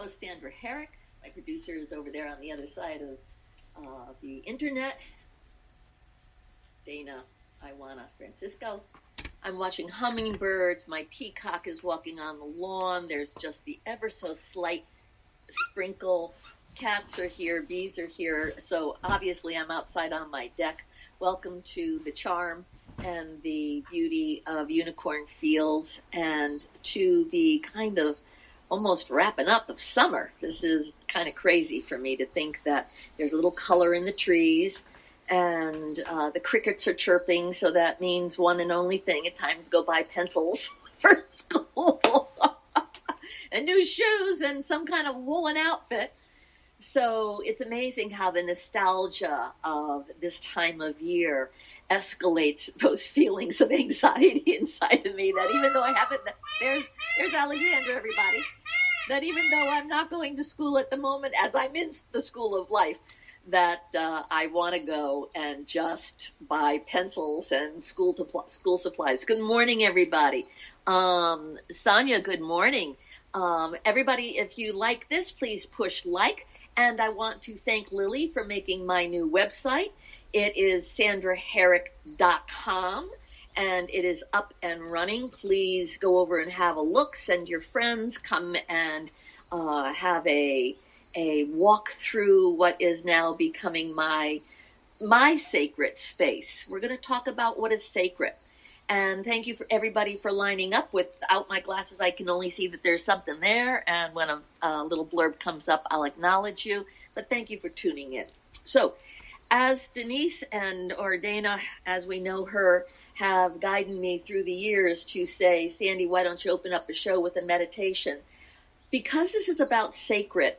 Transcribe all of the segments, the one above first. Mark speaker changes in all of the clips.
Speaker 1: host, Sandra Herrick. My producer is over there on the other side of the internet, Dana Iwana Francisco. I'm watching hummingbirds. My peacock is walking on the lawn. There's just the ever so slight sprinkle. Cats are here, bees are here. So obviously I'm outside on my deck. Welcome to the charm and the beauty of Unicorn Fields, and to the kind of almost wrapping up of summer. This is kind of crazy for me to think that there's a little color in the trees, and the crickets are chirping, so that means one and only thing: it's time to go buy pencils for school and new shoes and some kind of woolen outfit. So it's amazing how the nostalgia of this time of year escalates those feelings of anxiety inside of me, that even though I haven't, there's Alexandra, everybody, that even though I'm not going to school at the moment, as I'm in the school of life, that I want to go and just buy pencils and school supplies. Good morning, everybody. Sonia, good morning. Everybody, if you like this, please push like. And I want to thank Lily for making my new website. It is sandraherrick.com, and it is up and running. Please go over and have a look. Send your friends. Come and have a walk through what is now becoming my sacred space. We're going to talk about what is sacred. And thank you for everybody for lining up. Without my glasses, I can only see that there's something there. And when a little blurb comes up, I'll acknowledge you. But thank you for tuning in. So, as Denise or Dana, as we know her, have guided me through the years to say, Sandy, why don't you open up the show with a meditation? Because this is about sacred,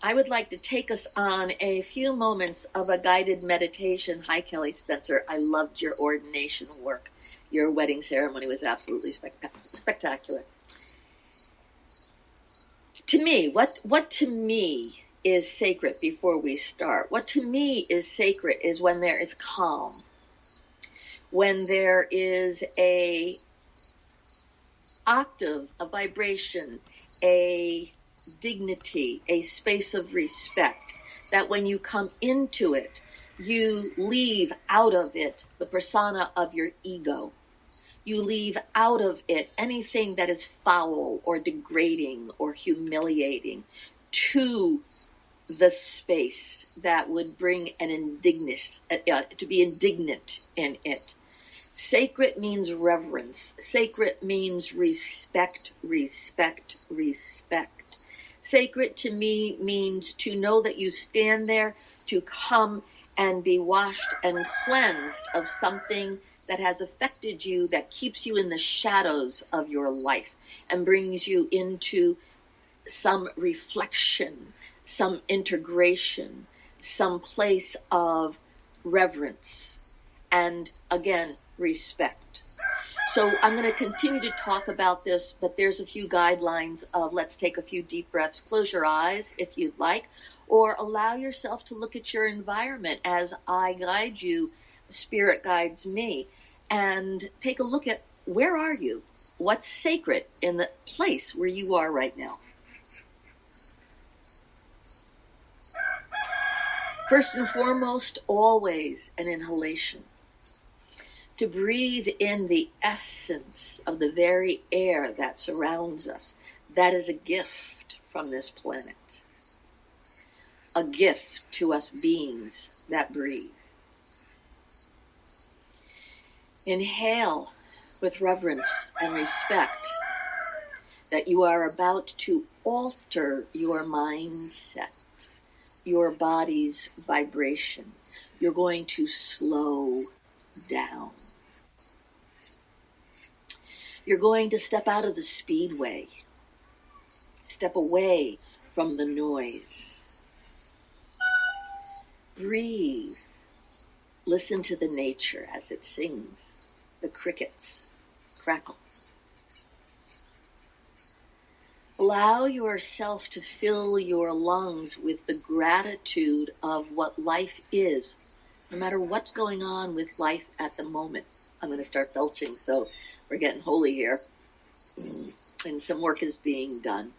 Speaker 1: I would like to take us on a few moments of a guided meditation. Hi, Kelly Spencer. I loved your ordination work. Your wedding ceremony was absolutely spectacular. To me, what to me is sacred before we start? What to me is sacred is when there is calm, when there is a octave, a vibration, a dignity, a space of respect, that when you come into it, you leave out of it the persona of your ego. You leave out of it anything that is foul or degrading or humiliating to the space that would bring an indignant, to be indignant in it. Sacred means reverence. Sacred means respect, respect, respect. Sacred to me means to know that you stand there to come and be washed and cleansed of something that has affected you, that keeps you in the shadows of your life and brings you into some reflection, some integration, some place of reverence, and again, respect. So I'm going to continue to talk about this, but there's a few guidelines of let's take a few deep breaths. Close your eyes if you'd like, or allow yourself to look at your environment as I guide you. Spirit guides me, and take a look at where are you? What's sacred in the place where you are right now? First and foremost, always an inhalation. To breathe in the essence of the very air that surrounds us. That is a gift from this planet. A gift to us beings that breathe. Inhale with reverence and respect that you are about to alter your mindset, your body's vibration. You're going to slow down. You're going to step out of the speedway, step away from the noise. Breathe. Listen to the nature as it sings. The crickets crackle. Allow yourself to fill your lungs with the gratitude of what life is, no matter what's going on with life at the moment. I'm going to start belching, so we're getting holy here. And some work is being done.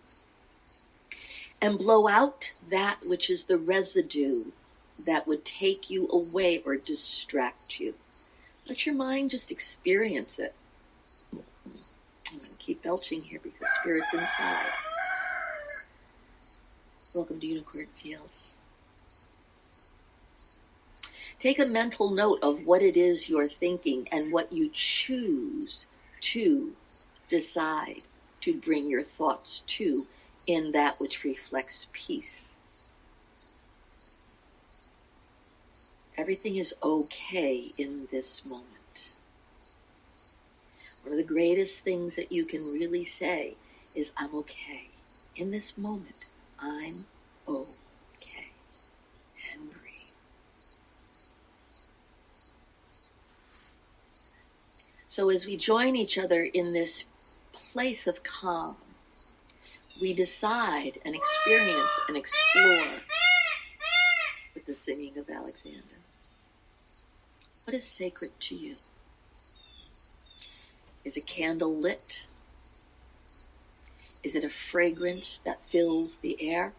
Speaker 1: and blow out that which is the residue that would take you away or distract you. Let your mind just experience it. I'm going to keep belching here because Spirit's inside. Welcome to Unicorn Fields. Take a mental note of what it is you're thinking and what you choose to decide to bring your thoughts to in that which reflects peace. Everything is okay in this moment. One of the greatest things that you can really say is, I'm okay. In this moment, I'm okay. And breathe. So as we join each other in this place of calm, we decide and experience and explore with the singing of Alexander. What is sacred to you? Is a candle lit? Is it a fragrance that fills the air?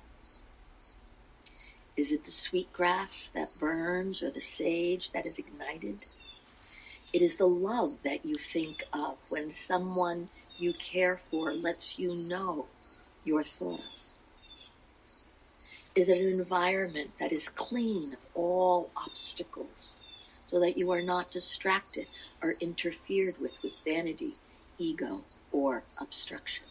Speaker 1: Is it the sweet grass that burns or the sage that is ignited? It is the love that you think of when someone you care for lets you know you're thought of. Is it an environment that is clean of all obstacles so that you are not distracted or interfered with vanity, ego, or obstruction?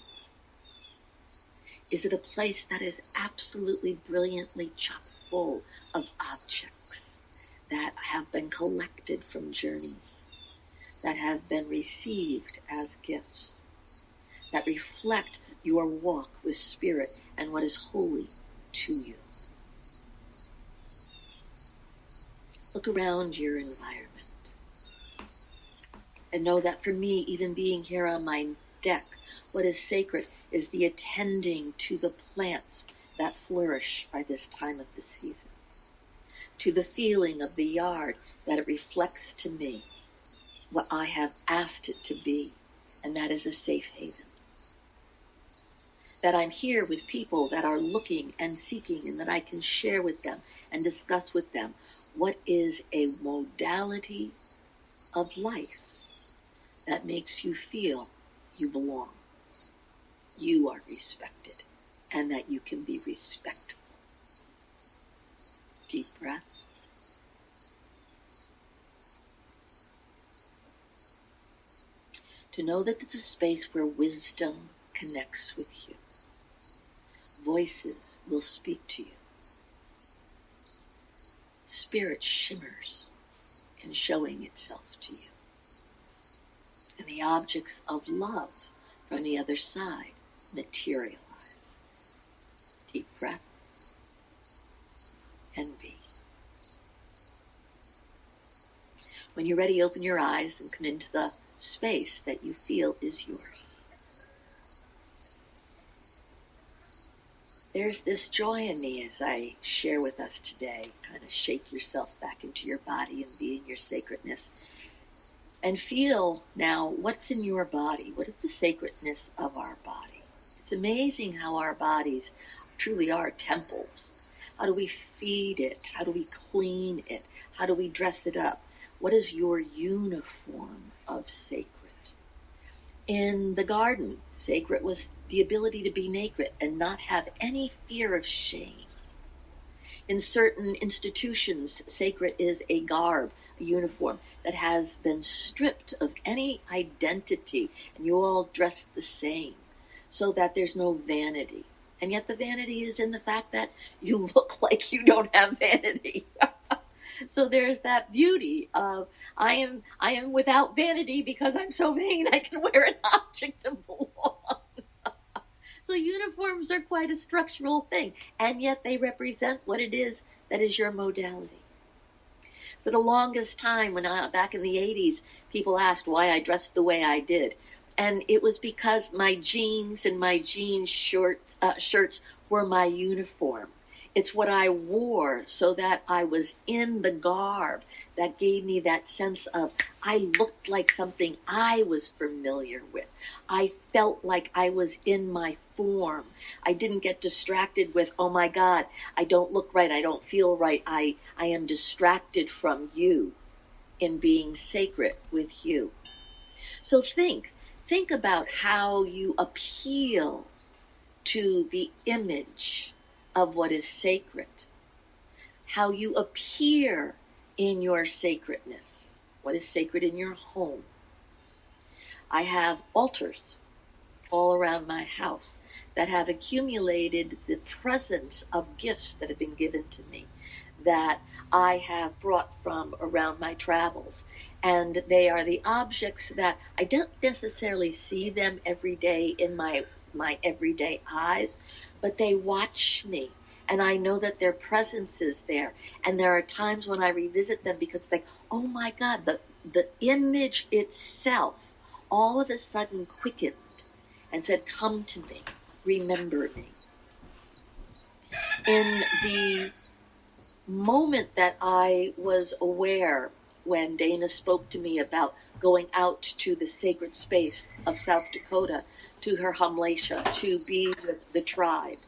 Speaker 1: Is it a place that is absolutely brilliantly chock full of objects that have been collected from journeys, that have been received as gifts, that reflect your walk with Spirit and what is holy to you? Look around your environment and know that for me, even being here on my deck, what is sacred is the attending to the plants that flourish by this time of the season, to the feeling of the yard that it reflects to me what I have asked it to be, and that is a safe haven. That I'm here with people that are looking and seeking, and that I can share with them and discuss with them what is a modality of life that makes you feel you belong, you are respected, and that you can be respectful. Deep breath. To know that it's a space where wisdom connects with you. Voices will speak to you. Spirit shimmers in showing itself to you. And the objects of love from the other side materialize. Deep breath and be. When you're ready, open your eyes and come into the space that you feel is yours. There's this joy in me as I share with us today. Kind of shake yourself back into your body and be in your sacredness. And feel now what's in your body. What is the sacredness of our body? It's amazing how our bodies truly are temples. How do we feed it? How do we clean it? How do we dress it up? What is your uniform of sacred? In the garden, sacred was the ability to be naked and not have any fear of shame. In certain institutions, sacred is a garb, a uniform that has been stripped of any identity, and you all dress the same so that there's no vanity. And yet the vanity is in the fact that you look like you don't have vanity. So there's that beauty of I am without vanity because I'm so vain I can wear an object to belong. So uniforms are quite a structural thing, and yet they represent what it is that is your modality. For the longest time, back in the 80s, people asked why I dressed the way I did. And it was because my jeans and my jean shirts were my uniform. It's what I wore so that I was in the garb that gave me that sense of I looked like something I was familiar with. I felt like I was in my form. I didn't get distracted with, oh my God, I don't look right, I don't feel right, I am distracted from you in being sacred with you. So think about how you appeal to the image of what is sacred, how you appear in your sacredness, what is sacred in your home. I have altars all around my house that have accumulated the presence of gifts that have been given to me that I have brought from around my travels. And they are the objects that I don't necessarily see them every day in my everyday eyes, but they watch me. And I know that their presence is there. And there are times when I revisit them because it's like, oh my God, the image itself all of a sudden quickened and said, come to me, remember me. In the moment that I was aware when Dana spoke to me about going out to the sacred space of South Dakota, to her Hamlesha, to be with the tribe,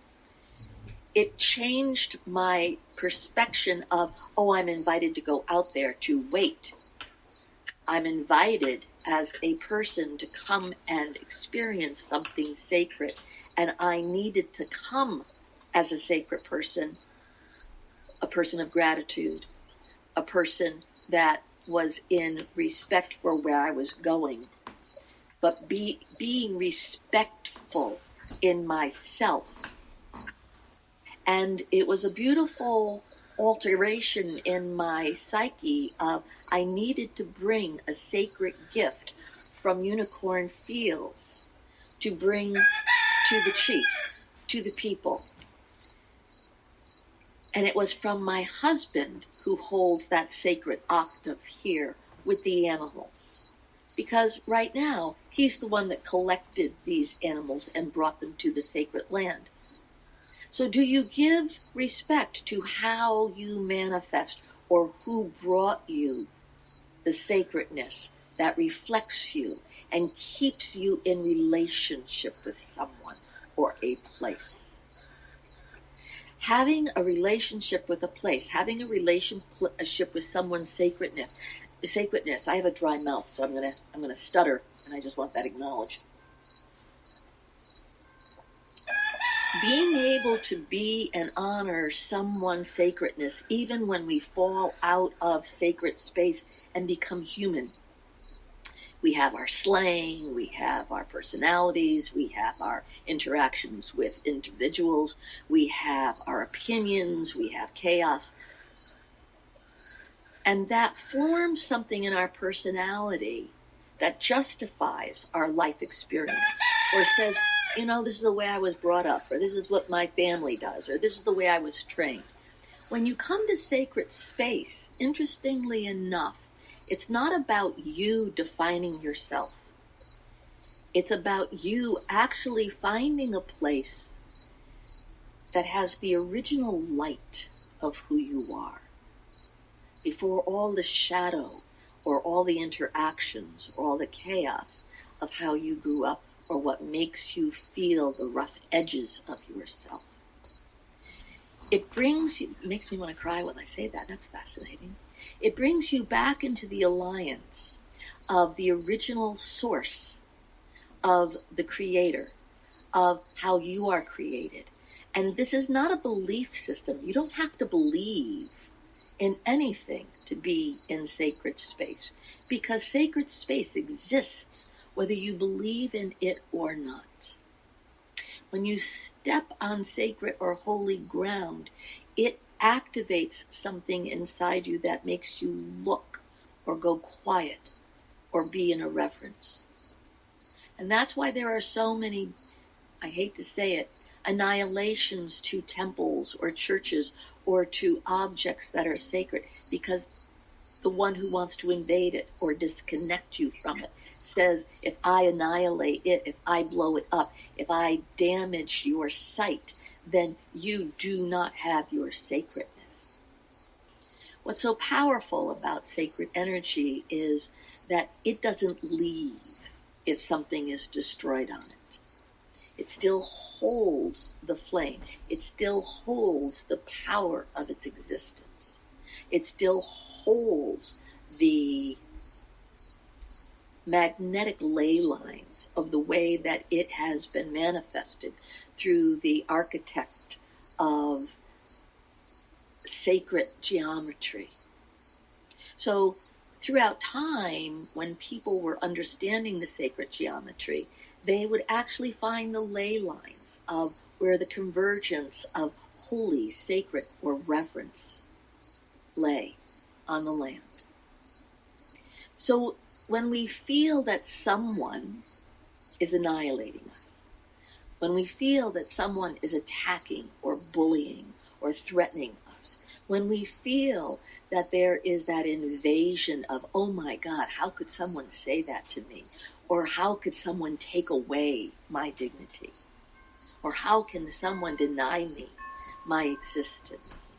Speaker 1: it changed my perception of, oh, I'm invited to go out there, to wait. I'm invited as a person to come and experience something sacred, and I needed to come as a sacred person, a person of gratitude, a person that was in respect for where I was going, but being respectful in myself. And it was a beautiful alteration in my psyche of I needed to bring a sacred gift from Unicorn Fields to bring to the chief, to the people. And it was from my husband, who holds that sacred octave here with the animals. Because right now, he's the one that collected these animals and brought them to the sacred land. So do you give respect to how you manifest or who brought you the sacredness that reflects you and keeps you in relationship with someone or a place? Having a relationship with a place, having a relationship with someone's sacredness. I have a dry mouth, so I'm gonna stutter, and I just want that acknowledged. Being able to be and honor someone's sacredness, even when we fall out of sacred space and become human. We have our slang, we have our personalities, we have our interactions with individuals, we have our opinions, we have chaos. And that forms something in our personality that justifies our life experience, or says, you know, this is the way I was brought up, or this is what my family does, or this is the way I was trained. When you come to sacred space, interestingly enough, it's not about you defining yourself. It's about you actually finding a place that has the original light of who you are, before all the shadow or all the interactions or all the chaos of how you grew up or what makes you feel the rough edges of yourself. It makes me want to cry when I say that. That's fascinating. It brings you back into the alliance of the original source of the creator, of how you are created. And this is not a belief system. You don't have to believe in anything to be in sacred space, because sacred space exists whether you believe in it or not. When you step on sacred or holy ground, it activates something inside you that makes you look or go quiet or be in a reverence. And that's why there are so many, I hate to say it, annihilations to temples or churches or to objects that are sacred, because the one who wants to invade it or disconnect you from it says, if I annihilate it, if I blow it up, if I damage your sight, then you do not have your sacredness. What's so powerful about sacred energy is that it doesn't leave if something is destroyed on it. It still holds the flame. It still holds the power of its existence. It still holds the magnetic ley lines of the way that it has been manifested through the architect of sacred geometry. So throughout time, when people were understanding the sacred geometry, they would actually find the ley lines of where the convergence of holy, sacred, or reverence lay on the land. So when we feel that someone is annihilating us, when we feel that someone is attacking or bullying or threatening us, when we feel that there is that invasion of, oh my God, how could someone say that to me? Or how could someone take away my dignity? Or how can someone deny me my existence?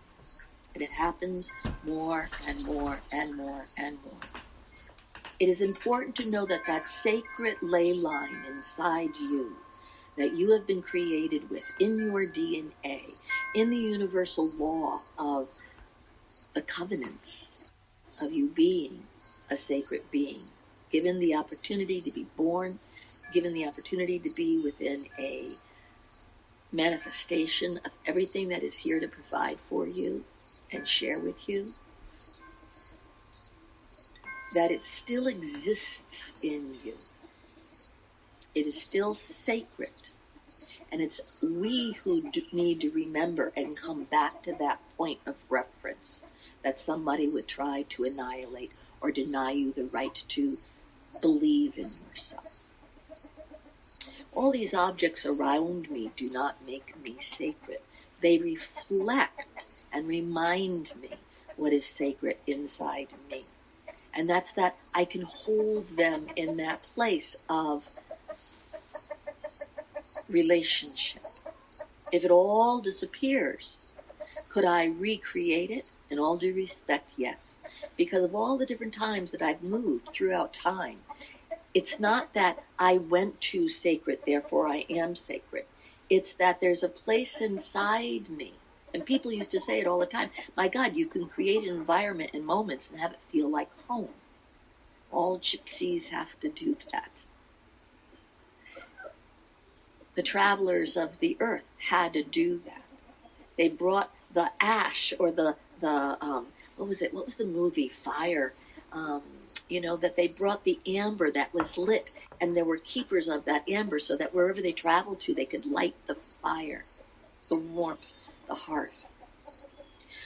Speaker 1: And it happens more and more and more and more. It is important to know that that sacred ley line inside you, that you have been created with in your DNA, in the universal law of the covenants of you being a sacred being, given the opportunity to be born, given the opportunity to be within a manifestation of everything that is here to provide for you and share with you, that it still exists in you. It is still sacred. And it's we who need to remember and come back to that point of reference that somebody would try to annihilate or deny you the right to believe in yourself. All these objects around me do not make me sacred. They reflect and remind me what is sacred inside me. And that's that I can hold them in that place of relationship. If it all disappears, could I recreate it? In all due respect, yes. Because of all the different times that I've moved throughout time, it's not that I went to sacred, therefore I am sacred. It's that there's a place inside me. And people used to say it all the time. My God, you can create an environment in moments and have it feel like home. All gypsies have to do that. The travelers of the earth had to do that. They brought the ash or the what was it? What was the movie? Fire. That they brought the amber that was lit, and there were keepers of that amber so that wherever they traveled to, they could light the fire, the warmth, the hearth.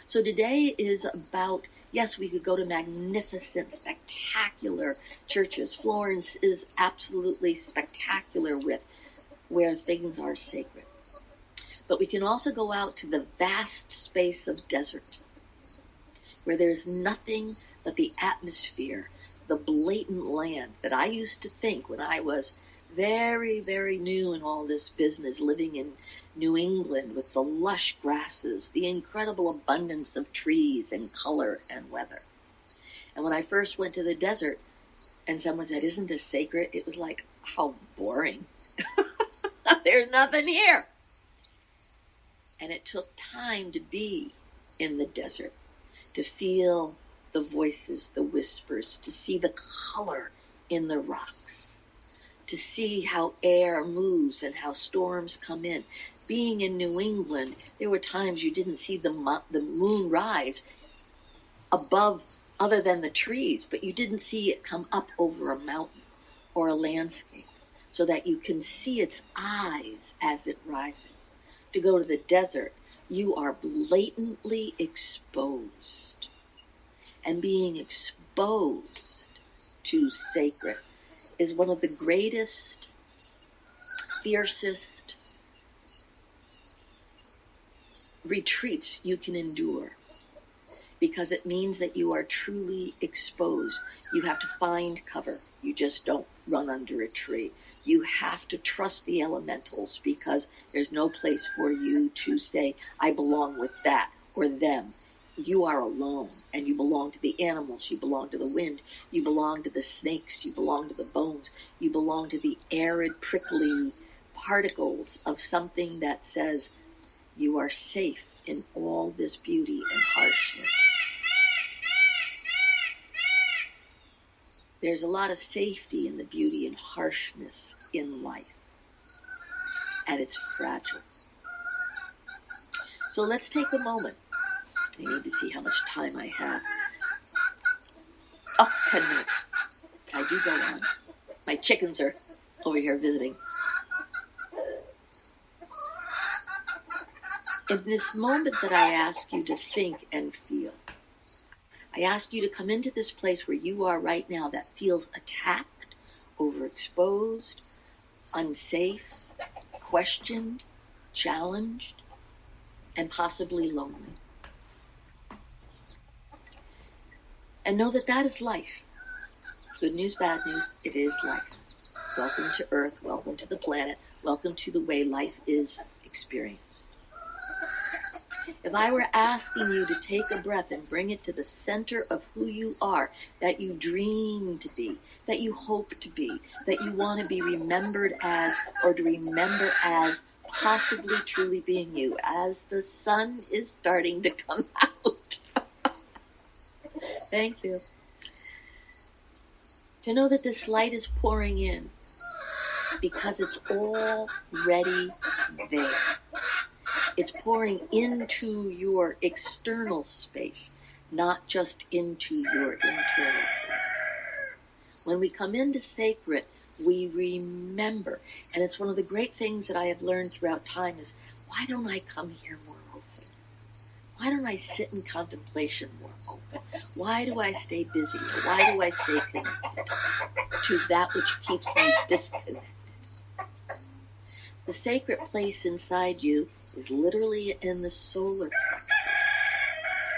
Speaker 1: So today is about, yes, we could go to magnificent, spectacular churches. Florence is absolutely spectacular with where things are sacred. But we can also go out to the vast space of desert, where there's nothing but the atmosphere, the blatant land that I used to think when I was very, very new in all this business, living in New England with the lush grasses, the incredible abundance of trees and color and weather. And when I first went to the desert and someone said, isn't this sacred? It was like, how boring. There's nothing here. And it took time to be in the desert, to feel the voices, the whispers, to see the color in the rocks, to see how air moves and how storms come in. Being in New England, there were times you didn't see the moon rise above other than the trees, but you didn't see it come up over a mountain or a landscape so that you can see its eyes as it rises. To go to the desert, you are blatantly exposed. And being exposed to sacred is one of the greatest, fiercest retreats you can endure, because it means that you are truly exposed. You have to find cover. You just don't run under a tree. You have to trust the elementals, because there's no place for you to say, I belong with that or them. You are alone, and you belong to the animals, you belong to the wind, you belong to the snakes, you belong to the bones, you belong to the arid, prickly particles of something that says you are safe in all this beauty and harshness. There's a lot of safety in the beauty and harshness in life, and it's fragile. So let's take a moment. I need to see how much time I have. 10 minutes. I do go on. My chickens are over here visiting. In this moment that I ask you to think and feel, I ask you to come into this place where you are right now that feels attacked, overexposed, unsafe, questioned, challenged, and possibly lonely. And know that that is life. Good news, bad news, it is life. Welcome to Earth, welcome to the planet, welcome to the way life is experienced. If I were asking you to take a breath and bring it to the center of who you are, that you dream to be, that you hope to be, that you want to be remembered as, or to remember as possibly truly being you, as the sun is starting to come out. Thank you. To know that this light is pouring in because it's already there. It's pouring into your external space, not just into your internal place. When we come into sacred, we remember. And it's one of the great things that I have learned throughout time is, why don't I come here more often? Why don't I sit in contemplation more open? Why do I stay busy? Why do I stay connected to that which keeps me disconnected? The sacred place inside you is literally in the solar plexus,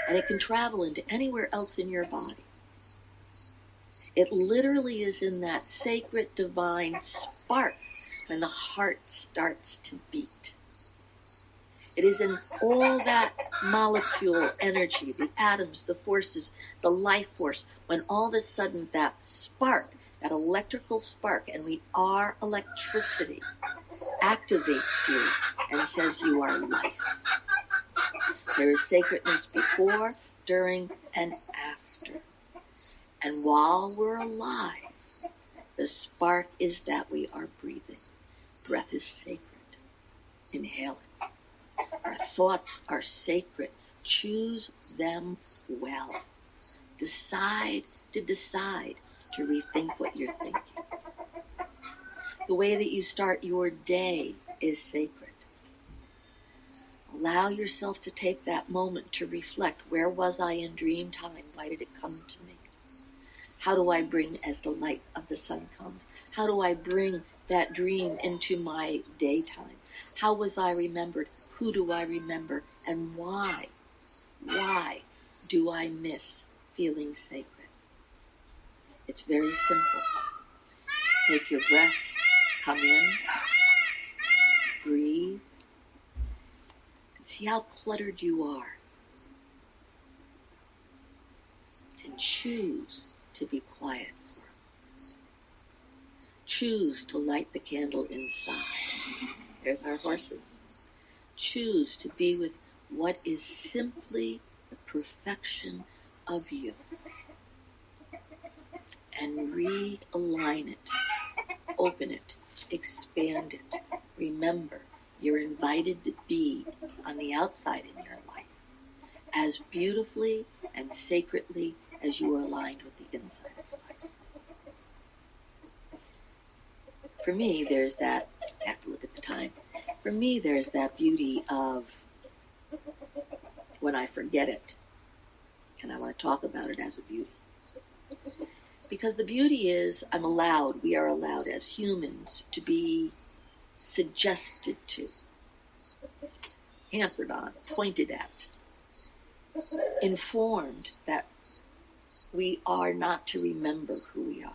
Speaker 1: and it can travel into anywhere else in your body. It literally is in that sacred divine spark when the heart starts to beat. It is in all that molecule energy, the atoms, the forces, the life force, when all of a sudden that spark, that electrical spark, and we are electricity, activates you and says you are life. There is sacredness before, during, and after. And while we're alive, the spark is that we are breathing. Breath is sacred. Inhale it. Our thoughts are sacred. Choose them well. Decide to rethink what you're thinking. The way that you start your day is sacred. Allow yourself to take that moment to reflect, where was I in dream time? Why did it come to me? How do I bring, as the light of the sun comes, how do I bring that dream into my daytime? How was I remembered? Who do I remember? And why? Why do I miss feeling sacred? It's very simple. Take your breath. Come in, breathe, and see how cluttered you are. And choose to be quiet. Choose to light the candle inside. There's our horses. Choose to be with what is simply the perfection of you. And realign it, open it, expand it. Remember, you're invited to be on the outside in your life as beautifully and sacredly as you are aligned with the inside of your life. For me, there's that, I have to look at the time. For me, there's that beauty of when I forget it, and I want to talk about it as a beauty. Because the beauty is, we are allowed as humans to be suggested to, hampered on, pointed at, informed that we are not to remember who we are.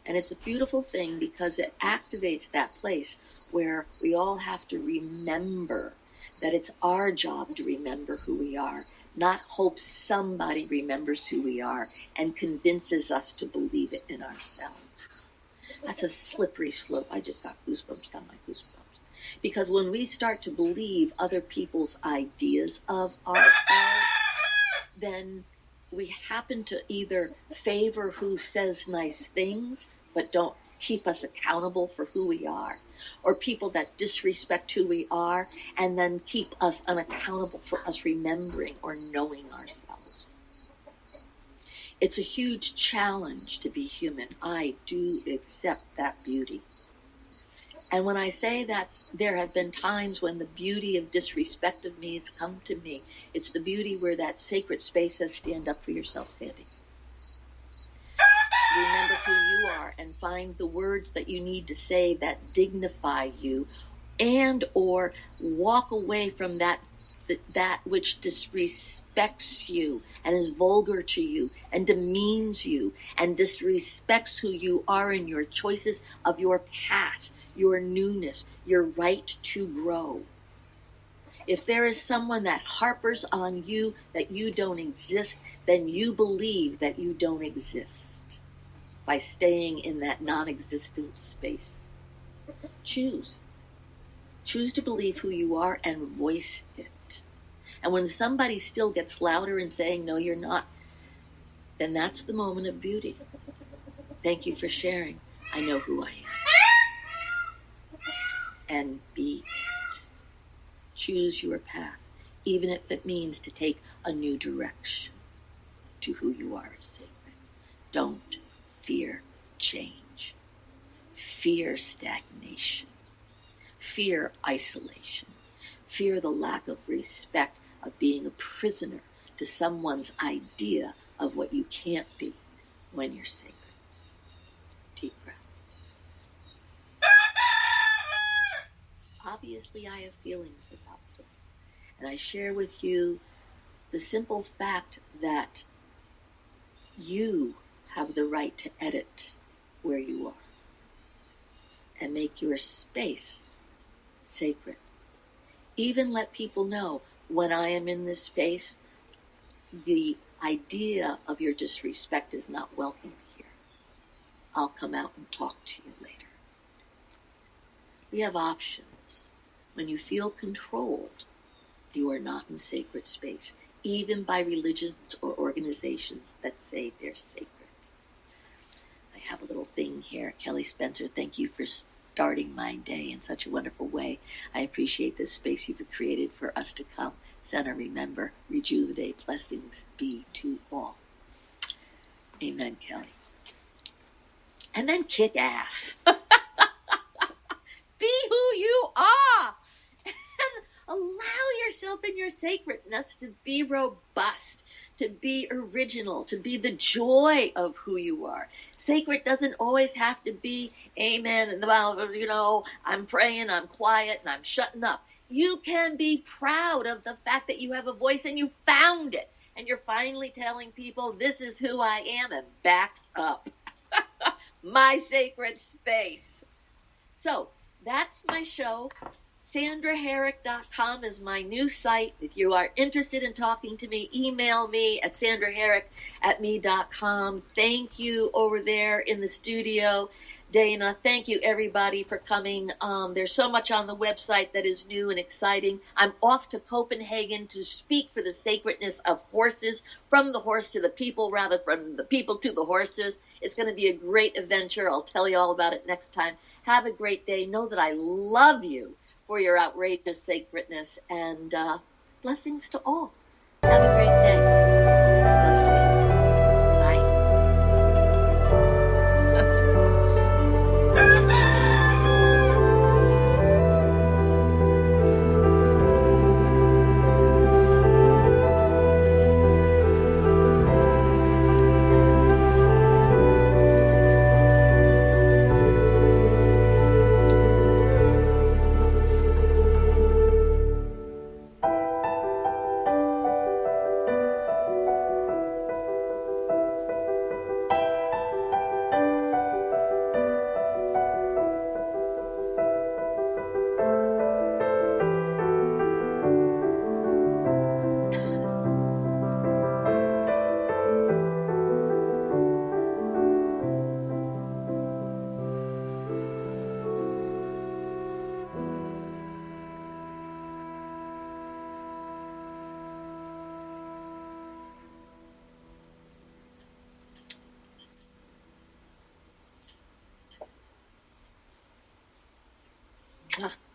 Speaker 1: And it's a beautiful thing because it activates that place where we all have to remember that it's our job to remember who we are, not hope somebody remembers who we are and convinces us to believe it in ourselves. That's a slippery slope. I just got goosebumps down my goosebumps. Because when we start to believe other people's ideas of ourselves, then we happen to either favor who says nice things but don't keep us accountable for who we are, or people that disrespect who we are and then keep us unaccountable for us remembering or knowing ourselves. It's a huge challenge to be human. I do accept that beauty. And when I say that there have been times when the beauty of disrespect of me has come to me, it's the beauty where that sacred space says, stand up for yourself, Sandy. Remember who you are and find the words that you need to say that dignify you, and or walk away from that which disrespects you and is vulgar to you and demeans you and disrespects who you are in your choices of your path, your newness, your right to grow. If there is someone that harpers on you that you don't exist, then you believe that you don't exist by staying in that non-existent space. Choose. Choose to believe who you are and voice it. And when somebody still gets louder and saying, no, you're not, then that's the moment of beauty. Thank you for sharing. I know who I am. And be it. Choose your path, even if it means to take a new direction to who you are as sacred. Don't fear change. Fear stagnation. Fear isolation. Fear the lack of respect of being a prisoner to someone's idea of what you can't be when you're sacred. Deep breath. Obviously, I have feelings about this. And I share with you the simple fact that you have the right to edit where you are and make your space sacred. Even let people know when I am in this space, the idea of your disrespect is not welcome here. I'll come out and talk to you later. We have options. When you feel controlled, you are not in sacred space, even by religions or organizations that say they're sacred. I have a little thing here. Kelly Spencer, thank you for starting my day in such a wonderful way. I appreciate this space you've created for us to come, center, remember, rejuvenate, blessings be to all. Amen, Kelly. And then kick ass. Be who you are. And allow yourself in your sacredness to be robust, to be original, to be the joy of who you are. Sacred doesn't always have to be, amen, and I'm praying, I'm quiet, and I'm shutting up. You can be proud of the fact that you have a voice and you found it. And you're finally telling people, this is who I am, and back up. My sacred space. So, that's my show. SandraHerrick.com is my new site. If you are interested in talking to me, email me at sandraherrick@me.com. Thank you over there in the studio, Dana. Thank you, everybody, for coming. There's so much on the website that is new and exciting. I'm off to Copenhagen to speak for the sacredness of horses, from the horse to the people, rather from the people to the horses. It's going to be a great adventure. I'll tell you all about it next time. Have a great day. Know that I love you for your outrageous sacredness, and blessings to all. Have a great day. Blessings. Mwah.